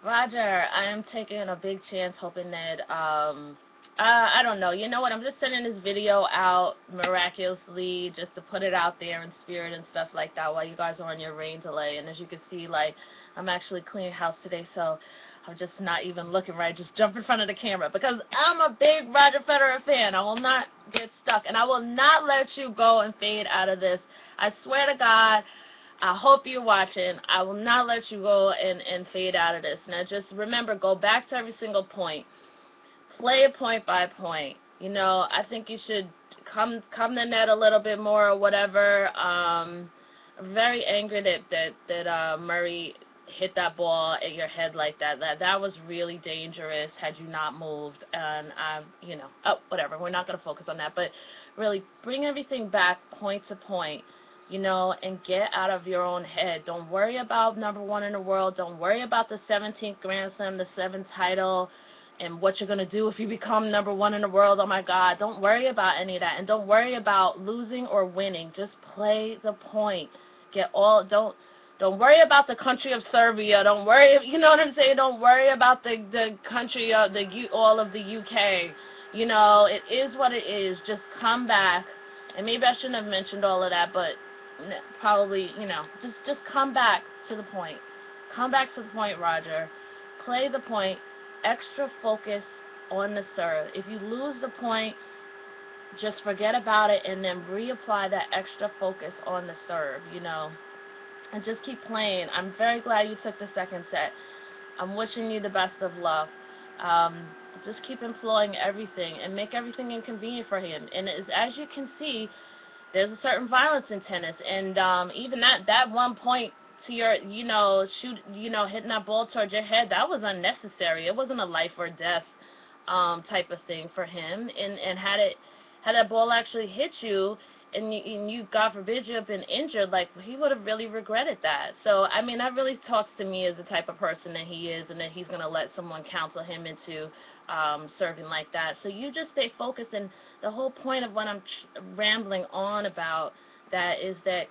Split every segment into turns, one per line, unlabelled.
Roger, I am taking a big chance hoping that, I don't know. You know what? I'm just sending this video out miraculously just to put it out there in spirit and stuff like that while you guys are on your rain delay. And as you can see, like, I'm actually cleaning house today, so I'm just not even looking right. Just jump in front of the camera because I'm a big Roger Federer fan. I will not get stuck, and I will not let you go and fade out of this. I swear to God, I hope you're watching. I will not let you go and fade out of this. Now, just remember, go back to every single point. Play it point by point. You know, I think you should come the net a little bit more or whatever. I'm very angry that Murray hit that ball at your head like that. That was really dangerous had you not moved. And you know, oh, whatever. We're not gonna focus on that. But really, bring everything back point to point, you know, and get out of your own head. Don't worry about number one in the world. Don't worry about the 17th Grand Slam, the 7th title, and what you're going to do if you become number one in the world. Oh, my God. Don't worry about any of that. And don't worry about losing or winning. Just play the point. Don't worry about the country of Serbia. Don't worry, you know what I'm saying? Don't worry about the country of all of the UK. You know, it is what it is. Just come back. And maybe I shouldn't have mentioned all of that, but probably, you know, just come back to the point. Come back to the point, Roger. Play the point. Extra focus on the serve. If you lose the point, just forget about it and then reapply that extra focus on the serve, you know, and just keep playing. I'm very glad you took the second set. I'm wishing you the best of luck. Um, just keep employing everything and make everything inconvenient for him. And as you can see, there's a certain violence in tennis, and even that one point to your, you know, hitting that ball towards your head, that was unnecessary. It wasn't a life or death type of thing for him. And had that ball actually hit you, and you, God forbid, you have been injured, like, he would have really regretted that. So, I mean, that really talks to me as the type of person that he is, and that he's going to let someone counsel him into serving like that. So you just stay focused, and the whole point of what I'm rambling on about that is that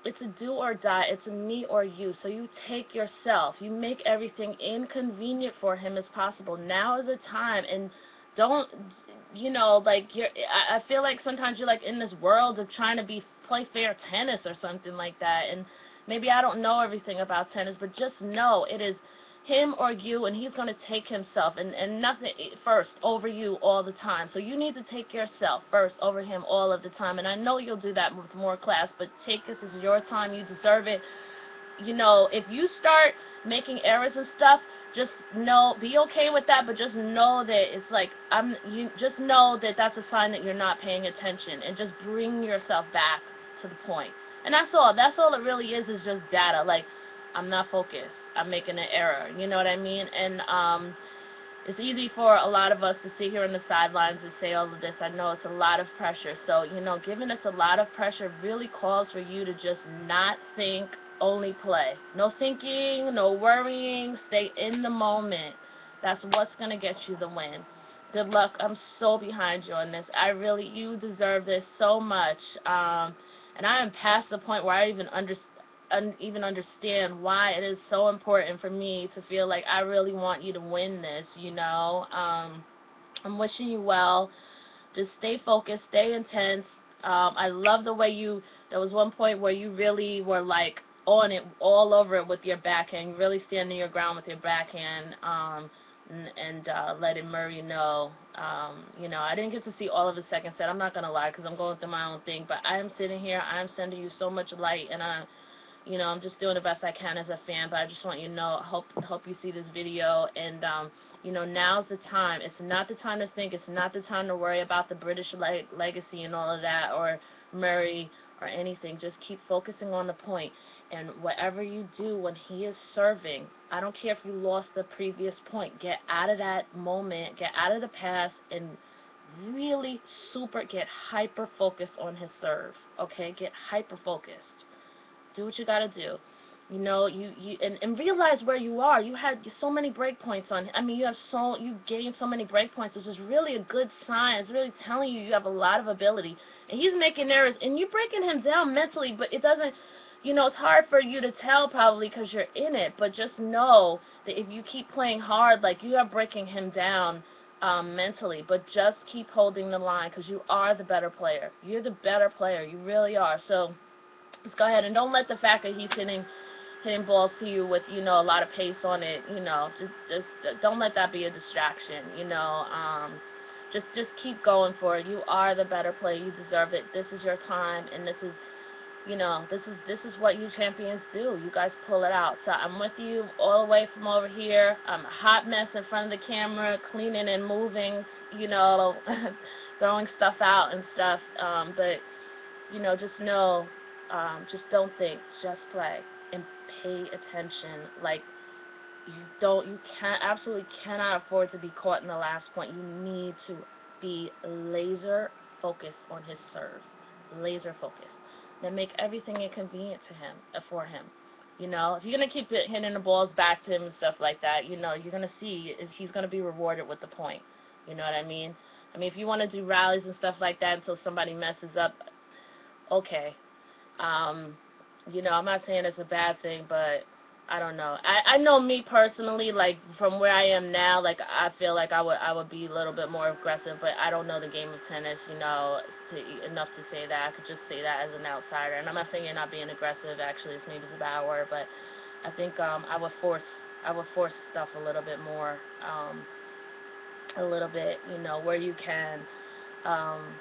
it's a do or die. It's a me or you. So you take yourself. You make everything inconvenient for him as possible. Now is the time, and don't, you know, like, I feel like sometimes you're like in this world of trying to play fair tennis or something like that, and maybe I don't know everything about tennis, but just know it is him or you, and he's going to take himself and nothing first over you all the time. So you need to take yourself first over him all of the time, and I know you'll do that with more class, but take this as your time. You deserve it. You know, if you start making errors and stuff, just know, be okay with that, but just know that it's like, you just know that that's a sign that you're not paying attention, and just bring yourself back to the point. And that's all. That's all it really is just data. Like, I'm not focused. I'm making an error. You know what I mean? And it's easy for a lot of us to sit here on the sidelines and say all of this. I know it's a lot of pressure. So, you know, giving us a lot of pressure really calls for you to just not think, only play. No thinking, no worrying. Stay in the moment. That's what's going to get you the win. Good luck. I'm so behind you on this. You deserve this so much. And I am past the point where I even understand why it is so important for me to feel like I really want you to win this, you know. I'm wishing you well. Just stay focused, stay intense. I love the way there was one point where you really were like on it, all over it with your backhand, really standing your ground with your backhand, and letting Murray know. You know, I didn't get to see all of the second set. I'm not going to lie because I'm going through my own thing, but I am sitting here, I am sending you so much light, and you know, I'm just doing the best I can as a fan, but I just want you to know, hope you see this video, and, you know, now's the time. It's not the time to think. It's not the time to worry about the British legacy and all of that, or Murray, or anything. Just keep focusing on the point, and whatever you do when he is serving, I don't care if you lost the previous point, get out of that moment, get out of the past, and really get hyper-focused on his serve, okay? Get hyper-focused. Do what you gotta do. You know, and realize where you are. You had so many break points on. I mean, you gained so many break points. This is really a good sign. It's really telling you have a lot of ability. And he's making errors, and you're breaking him down mentally, but it doesn't. you know, it's hard for you to tell probably because you're in it, but just know that if you keep playing hard, like, you are breaking him down mentally, but just keep holding the line because you are the better player. You're the better player. You really are. So just go ahead and don't let the fact that he's hitting balls to you with, you know, a lot of pace on it, you know, just don't let that be a distraction, you know. Just keep going for it. You are the better player. You deserve it. This is your time, and this is, you know, this is what you champions do. You guys pull it out. So I'm with you all the way from over here. I'm a hot mess in front of the camera, cleaning and moving, you know, throwing stuff out and stuff. But you know, just know, just don't think, just play and pay attention. Like, you can't, absolutely cannot afford to be caught in the last point. You need to be laser focused on his serve, laser focused. Then make everything inconvenient to him, for him. You know, if you're gonna keep hitting the balls back to him and stuff like that, you know, you're gonna see he's gonna be rewarded with the point. You know what I mean? I mean, if you want to do rallies and stuff like that until somebody messes up, okay. Um, you know, I'm not saying it's a bad thing, but I don't know. I know me personally, like, from where I am now, like, I feel like I would be a little bit more aggressive, but I don't know the game of tennis, you know, enough to say that. I could just say that as an outsider. And I'm not saying you're not being aggressive. Actually, maybe it's a bad word, but I think I would force stuff a little bit more, a little bit, you know, where you can. Um,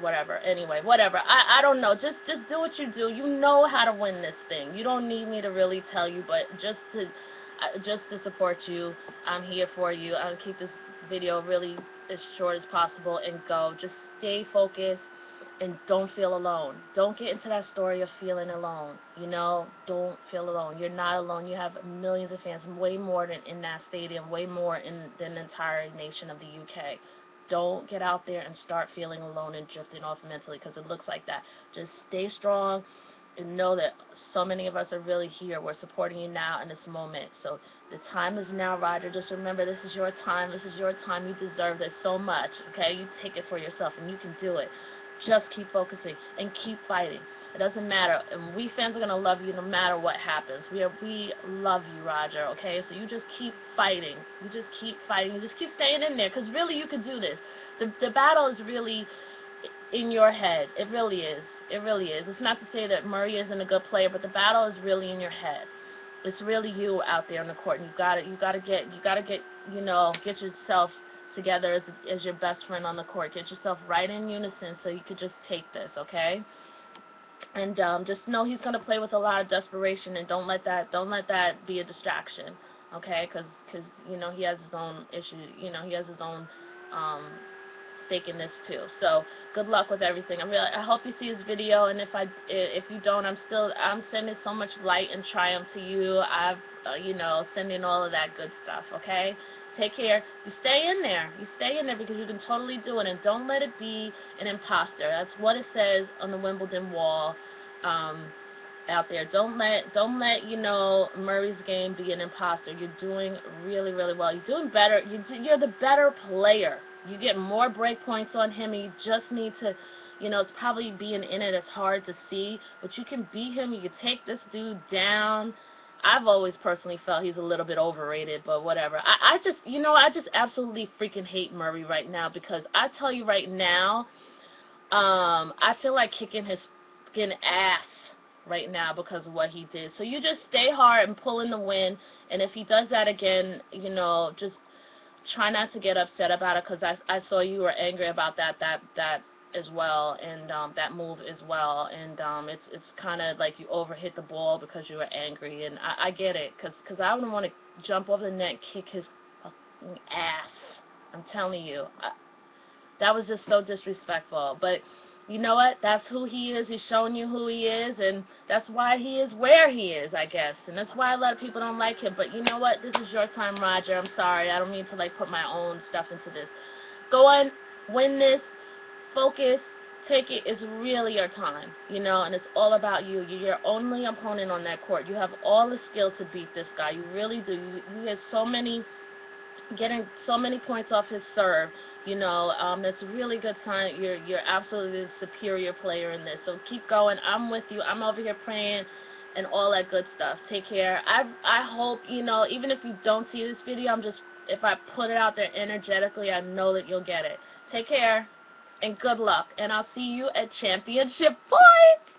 Whatever. Anyway, whatever. I don't know. Just do what you do. You know how to win this thing. You don't need me to really tell you, but just to support you, I'm here for you. I'll keep this video really as short as possible and go. Just stay focused and don't feel alone. Don't get into that story of feeling alone. You know, don't feel alone. You're not alone. You have millions of fans, way more than in that stadium, way more than the entire nation of the UK. Don't get out there and start feeling alone and drifting off mentally, because it looks like that. Just stay strong and know that so many of us are really here. We're supporting you now in this moment. So the time is now, Roger. Just remember, this is your time. This is your time. You deserve this so much, okay? You take it for yourself, and you can do it. Just keep focusing and keep fighting. It doesn't matter. And we fans are going to love you no matter what happens. We love you, Roger, okay? So you just keep fighting. You just keep fighting. You just keep staying in there, because really you can do this. The battle is really in your head. It really is. It really is. It's not to say that Murray isn't a good player, but the battle is really in your head. It's really you out there on the court, and you gotta get, you know, get yourself together as your best friend on the court. Get yourself right in unison so you could just take this, okay? And just know he's gonna play with a lot of desperation, and don't let that be a distraction, okay? Because you know he has his own issues. You know he has his own stake in this too. So good luck with everything. I hope you see this video, and if you don't, I'm sending so much light and triumph to you. You know, sending all of that good stuff, okay? Take care. You stay in there. You stay in there, because you can totally do it, and don't let it be an imposter. That's what it says on the Wimbledon wall out there. Don't let you know, Murray's game be an imposter. You're doing really, really well. You're doing better. You're the better player. You get more break points on him, and you just need to, you know, it's probably being in it. It's hard to see, but you can beat him. You can take this dude down. I've always personally felt he's a little bit overrated, but whatever. I just, you know, I just absolutely freaking hate Murray right now, because I tell you right now, I feel like kicking his freaking ass right now because of what he did. So you just stay hard and pull in the win, and if he does that again, you know, just try not to get upset about it, because I saw you were angry about that as well, and that move as well, and it's kind of like you overhit the ball because you were angry, and I get it, because I wouldn't want to jump over the net and kick his fucking ass. I'm telling you, that was just so disrespectful. But you know what? That's who he is. He's showing you who he is, and that's why he is where he is, I guess. And that's why a lot of people don't like him. But you know what? This is your time, Roger. I'm sorry. I don't mean to, like, put my own stuff into this. Go on, win this, focus, take it. It's really your time, you know, and it's all about you. You're your only opponent on that court. You have all the skill to beat this guy. You really do. You have so many getting so many points off his serve. You know, that's a really good sign. You're absolutely the superior player in this. So keep going. I'm with you. I'm over here praying and all that good stuff. Take care. I hope, you know, even if you don't see this video, if I put it out there energetically, I know that you'll get it. Take care and good luck. And I'll see you at championship points.